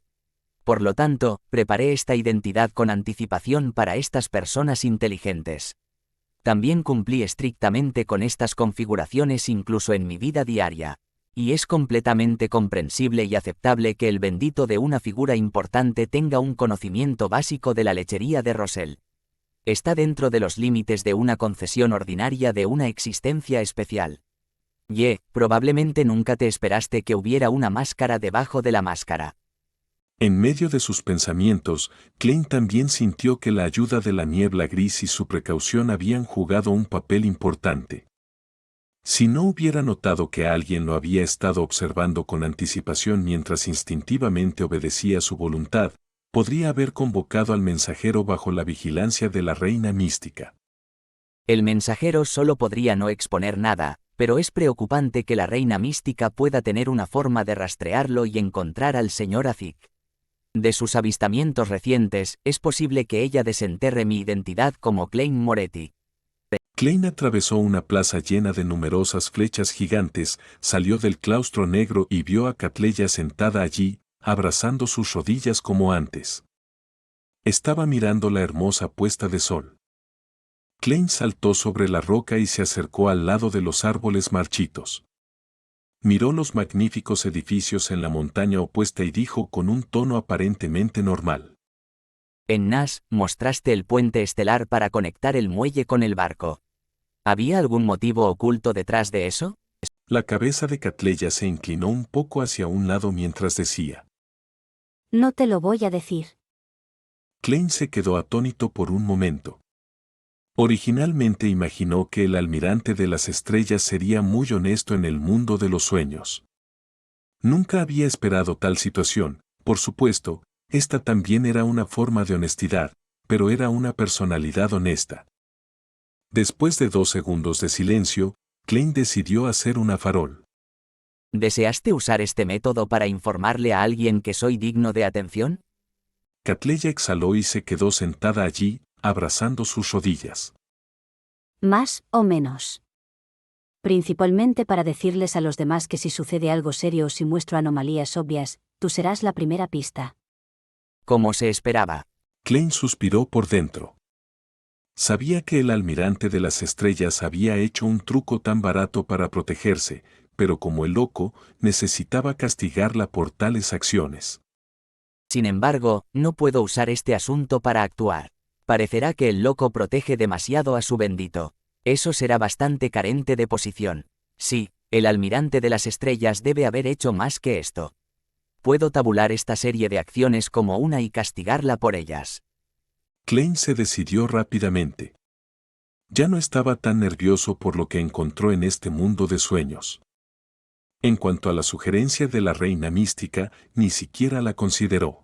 Por lo tanto, preparé esta identidad con anticipación para estas personas inteligentes. También cumplí estrictamente con estas configuraciones incluso en mi vida diaria. Y es completamente comprensible y aceptable que el bendito de una figura importante tenga un conocimiento básico de la lechería de Rosell. Está dentro de los límites de una concesión ordinaria de una existencia especial. Probablemente nunca te esperaste que hubiera una máscara debajo de la máscara. En medio de sus pensamientos, Klein también sintió que la ayuda de la niebla gris y su precaución habían jugado un papel importante. Si no hubiera notado que alguien lo había estado observando con anticipación mientras instintivamente obedecía su voluntad, podría haber convocado al mensajero bajo la vigilancia de la reina mística. El mensajero solo podría no exponer nada, pero es preocupante que la reina mística pueda tener una forma de rastrearlo y encontrar al señor Azik. De sus avistamientos recientes, es posible que ella desenterre mi identidad como Klein Moretti. Klein atravesó una plaza llena de numerosas flechas gigantes, salió del claustro negro y vio a Catleya sentada allí, abrazando sus rodillas como antes. Estaba mirando la hermosa puesta de sol. Klein saltó sobre la roca y se acercó al lado de los árboles marchitos. Miró los magníficos edificios en la montaña opuesta y dijo con un tono aparentemente normal. En Nash, mostraste el puente estelar para conectar el muelle con el barco. ¿Había algún motivo oculto detrás de eso? La cabeza de Catleya se inclinó un poco hacia un lado mientras decía. No te lo voy a decir. Klein se quedó atónito por un momento. Originalmente imaginó que el almirante de las estrellas sería muy honesto en el mundo de los sueños. Nunca había esperado tal situación, por supuesto, esta también era una forma de honestidad, pero era una personalidad honesta. Después de 2 segundos de silencio, Klein decidió hacer una farol. ¿Deseaste usar este método para informarle a alguien que soy digno de atención? Catleya exhaló y se quedó sentada allí, abrazando sus rodillas. Más o menos. Principalmente para decirles a los demás que si sucede algo serio o si muestro anomalías obvias, tú serás la primera pista. Como se esperaba. Klein suspiró por dentro. Sabía que el almirante de las estrellas había hecho un truco tan barato para protegerse, pero como el loco, necesitaba castigarla por tales acciones. Sin embargo, no puedo usar este asunto para actuar. Parecerá que el loco protege demasiado a su bendito. Eso será bastante carente de posición. Sí, el almirante de las estrellas debe haber hecho más que esto. Puedo tabular esta serie de acciones como una y castigarla por ellas. Klein se decidió rápidamente. Ya no estaba tan nervioso por lo que encontró en este mundo de sueños. En cuanto a la sugerencia de la reina mística, ni siquiera la consideró.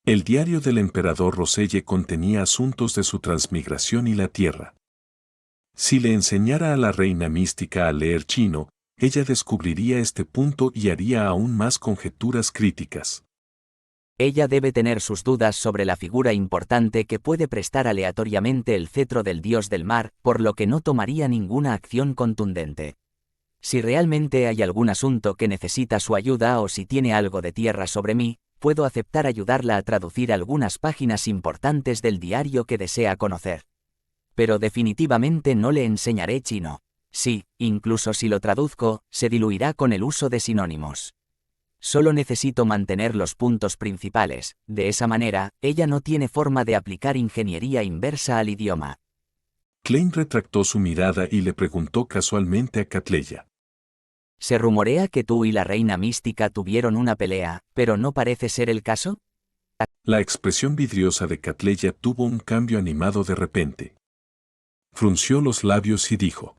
El diario del emperador Roselle contenía asuntos de su transmigración y la tierra. Si le enseñara a la reina mística a leer chino, ella descubriría este punto y haría aún más conjeturas críticas. Ella debe tener sus dudas sobre la figura importante que puede prestar aleatoriamente el cetro del dios del mar, por lo que no tomaría ninguna acción contundente. Si realmente hay algún asunto que necesita su ayuda o si tiene algo de tierra sobre mí, puedo aceptar ayudarla a traducir algunas páginas importantes del diario que desea conocer. Pero definitivamente no le enseñaré chino. Sí, incluso si lo traduzco, se diluirá con el uso de sinónimos. Solo necesito mantener los puntos principales, de esa manera, ella no tiene forma de aplicar ingeniería inversa al idioma. Klein retractó su mirada y le preguntó casualmente a Catleya. Se rumorea que tú y la reina mística tuvieron una pelea, pero ¿no parece ser el caso? La expresión vidriosa de Catleya tuvo un cambio animado de repente. Frunció los labios y dijo: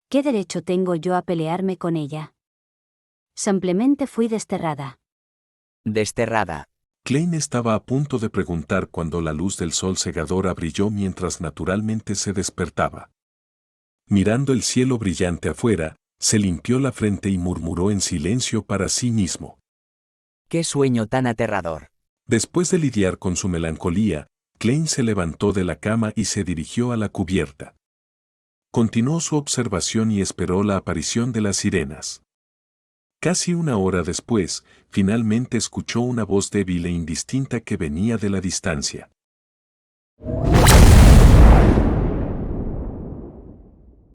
¿Qué derecho tengo yo a pelearme con ella? Simplemente fui desterrada. Desterrada. Klein estaba a punto de preguntar cuando la luz del sol cegadora brilló mientras naturalmente se despertaba. Mirando el cielo brillante afuera, se limpió la frente y murmuró en silencio para sí mismo. ¡Qué sueño tan aterrador! Después de lidiar con su melancolía, Klein se levantó de la cama y se dirigió a la cubierta. Continuó su observación y esperó la aparición de las sirenas. Casi 1 hora después, finalmente escuchó una voz débil e indistinta que venía de la distancia.